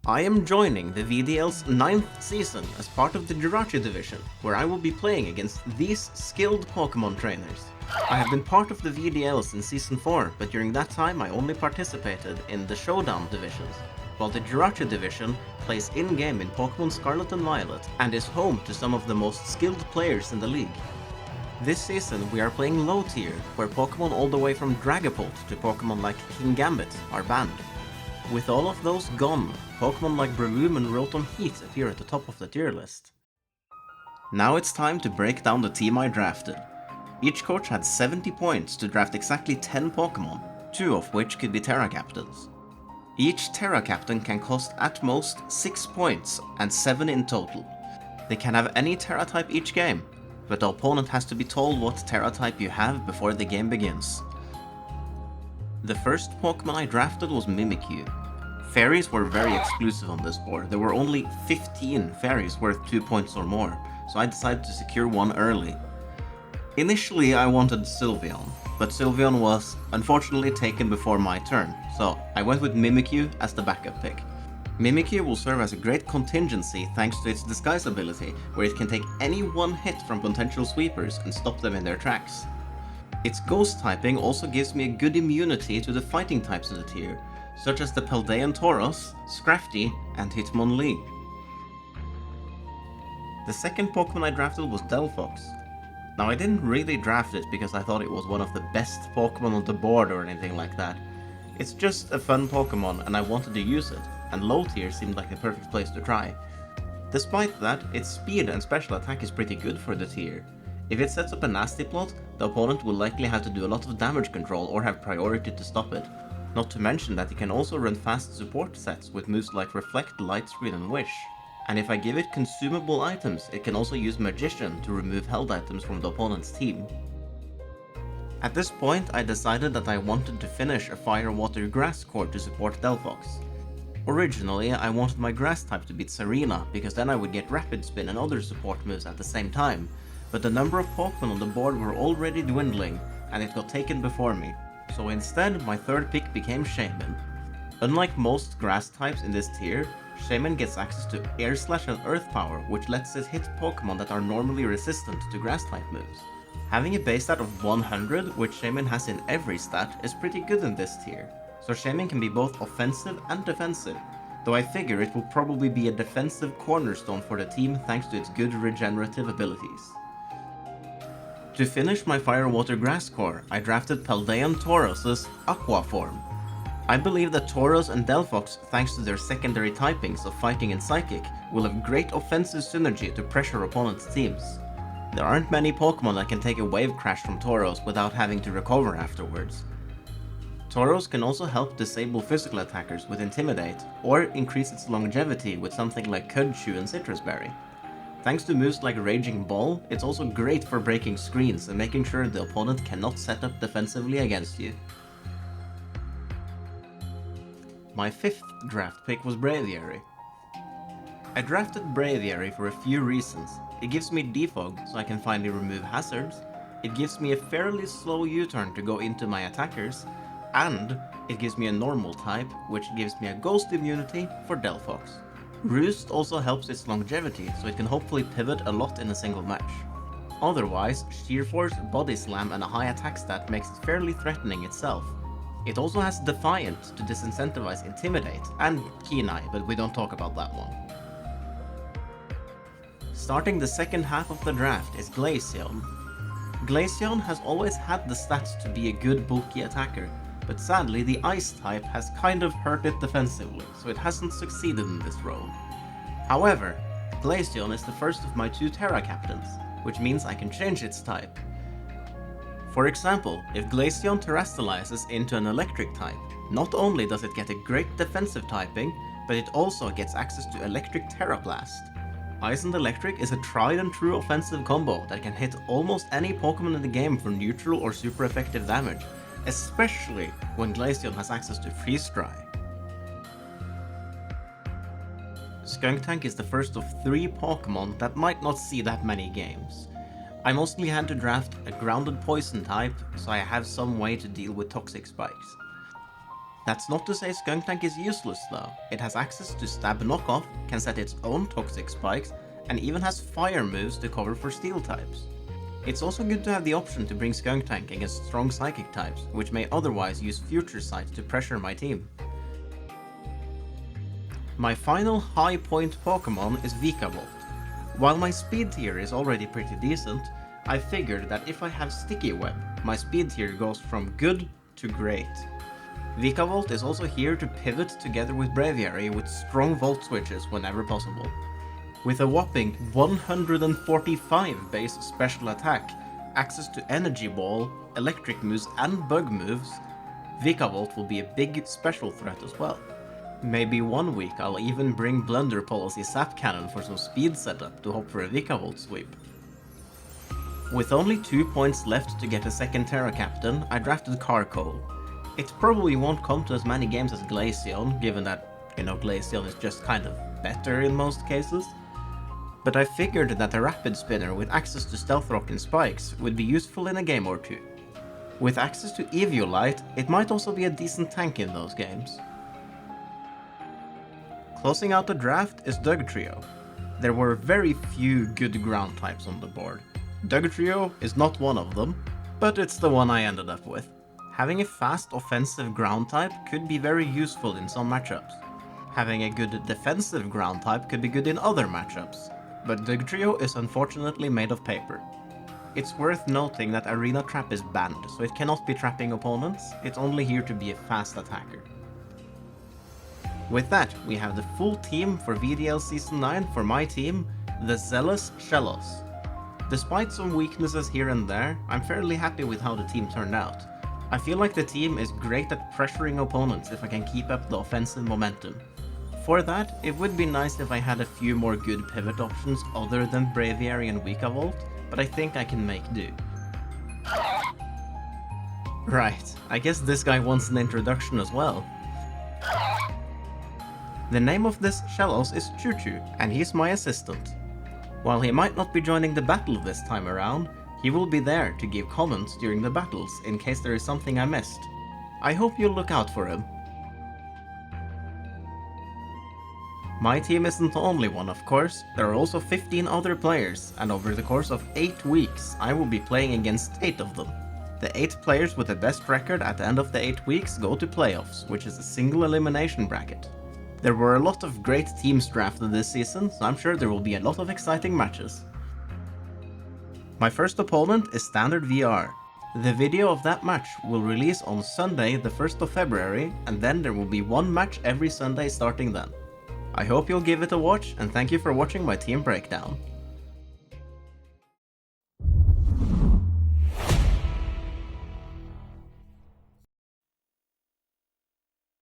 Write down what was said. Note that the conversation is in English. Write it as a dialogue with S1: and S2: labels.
S1: I am joining the VDL's 9th season as part of the Jirachi Division, where I will be playing against these skilled Pokemon trainers. I have been part of the VDL since Season 4, but during that time I only participated in the Showdown divisions, while the Jirachi Division plays in-game in Pokemon Scarlet and Violet and is home to some of the most skilled players in the league. This season we are playing low tier, where Pokemon all the way from Dragapult to Pokemon like King Gambit are banned. With all of those gone, Pokemon like Breloom and Rotom Heat appear at the top of the tier list. Now it's time to break down the team I drafted. Each coach had 70 points to draft exactly 10 Pokemon, 2 of which could be Terra Captains. Each Terra Captain can cost at most 6 points and 7 in total. They can have any Terra type each game, but the opponent has to be told what Terra type you have before the game begins. The first Pokemon I drafted was Mimikyu. Fairies were very exclusive on this board. There were only 15 fairies worth 2 points or more, so I decided to secure one early. Initially I wanted Sylveon, but Sylveon was unfortunately taken before my turn, so I went with Mimikyu as the backup pick. Mimikyu will serve as a great contingency thanks to its disguise ability, where it can take any one hit from potential sweepers and stop them in their tracks. Its ghost typing also gives me a good immunity to the fighting types in the tier, such as the Paldean Tauros, Scrafty, and Hitmonlee. The second Pokemon I drafted was Delphox. Now I didn't really draft it because I thought it was one of the best Pokemon on the board or anything like that. It's just a fun Pokemon and I wanted to use it, and low tier seemed like the perfect place to try. Despite that, its speed and special attack is pretty good for the tier. If it sets up a nasty plot, the opponent will likely have to do a lot of damage control or have priority to stop it. Not to mention that it can also run fast support sets with moves like Reflect, Light Screen and Wish. And if I give it consumable items, it can also use Magician to remove held items from the opponent's team. At this point I decided that I wanted to finish a Fire, Water, Grass core to support Delphox. Originally I wanted my Grass type to beat Serena, because then I would get Rapid Spin and other support moves at the same time, but the number of Pokemon on the board were already dwindling, and it got taken before me, so instead my third pick became Shaman. Unlike most Grass types in this tier, Shaman gets access to Air Slash and Earth Power, which lets it hit Pokemon that are normally resistant to Grass type moves. Having a base stat of 100, which Shaman has in every stat, is pretty good in this tier, so Shaman can be both offensive and defensive, though I figure it will probably be a defensive cornerstone for the team thanks to its good regenerative abilities. To finish my Fire, Water, Grass core, I drafted Paldean Tauros' Aqua form. I believe that Tauros and Delphox, thanks to their secondary typings of Fighting and Psychic, will have great offensive synergy to pressure opponents' teams. There aren't many Pokemon that can take a Wave Crash from Tauros without having to recover afterwards. Tauros can also help disable physical attackers with Intimidate, or increase its longevity with something like Chuchu and Citrus Berry. Thanks to moves like Raging Ball, it's also great for breaking screens and making sure the opponent cannot set up defensively against you. My fifth draft pick was Braviary. I drafted Braviary for a few reasons. It gives me Defog so I can finally remove hazards, it gives me a fairly slow U-turn to go into my attackers, and it gives me a normal type, which gives me a ghost immunity for Delphox. Roost also helps its longevity, so it can hopefully pivot a lot in a single match. Otherwise, Sheer Force, Body Slam and a high attack stat makes it fairly threatening itself. It also has Defiant to disincentivize Intimidate, and Hina, but we don't talk about that one. Starting the second half of the draft is Glaceon. Glaceon has always had the stats to be a good bulky attacker, but sadly the Ice type has kind of hurt it defensively, so it hasn't succeeded in this role. However, Glaceon is the first of my 2 Terra Captains, which means I can change its type. For example, if Glaceon terrestrializes into an electric type, not only does it get a great defensive typing, but it also gets access to Electric Terra Blast. Ice and Electric is a tried and true offensive combo that can hit almost any Pokemon in the game for neutral or super effective damage, especially when Glaceon has access to Freeze Dry. Skuntank is the first of 3 Pokemon that might not see that many games. I mostly had to draft a grounded poison type, so I have some way to deal with toxic spikes. That's not to say Skunktank is useless though. It has access to stab knockoff, can set its own toxic spikes, and even has fire moves to cover for steel types. It's also good to have the option to bring Skunktank against strong psychic types, which may otherwise use Future Sight to pressure my team. My final high point Pokemon is Vikavolt. While my speed tier is already pretty decent, I figured that if I have Sticky Web, my speed tier goes from good to great. Vikavolt is also here to pivot together with Braviary with strong Volt switches whenever possible. With a whopping 145 base special attack, access to Energy Ball, Electric moves and Bug moves, Vikavolt will be a big special threat as well. Maybe one week I'll even bring Blunder Policy Sap Cannon for some speed setup to hope for a Vikavolt sweep. With only 2 points left to get a second Terra Captain, I drafted Carkol. It probably won't come to as many games as Glaceon, given that, Glaceon is just kind of better in most cases. But I figured that a Rapid Spinner with access to Stealth Rock and Spikes would be useful in a game or two. With access to Eviolite, it might also be a decent tank in those games. Closing out the draft is Dugtrio. There were very few good ground types on the board. Dugtrio is not one of them, but it's the one I ended up with. Having a fast offensive ground type could be very useful in some matchups. Having a good defensive ground type could be good in other matchups, but Dugtrio is unfortunately made of paper. It's worth noting that Arena Trap is banned, so it cannot be trapping opponents, it's only here to be a fast attacker. With that, we have the full team for VDL Season 9 for my team, the Zealous Shellos. Despite some weaknesses here and there, I'm fairly happy with how the team turned out. I feel like the team is great at pressuring opponents if I can keep up the offensive momentum. For that, it would be nice if I had a few more good pivot options other than Braviary and Vikavolt, but I think I can make do. Right, I guess this guy wants an introduction as well. The name of this Shellos is Chuchu, and he's my assistant. While he might not be joining the battle this time around, he will be there to give comments during the battles in case there is something I missed. I hope you'll look out for him. My team isn't the only one, of course. There are also 15 other players, and over the course of 8 weeks, I will be playing against 8 of them. The 8 players with the best record at the end of the 8 weeks go to playoffs, which is a single elimination bracket. There were a lot of great teams drafted this season, so I'm sure there will be a lot of exciting matches. My first opponent is StandardVR. The video of that match will release on Sunday the 1st of February, and then there will be one match every Sunday starting then. I hope you'll give it a watch, and thank you for watching my team breakdown.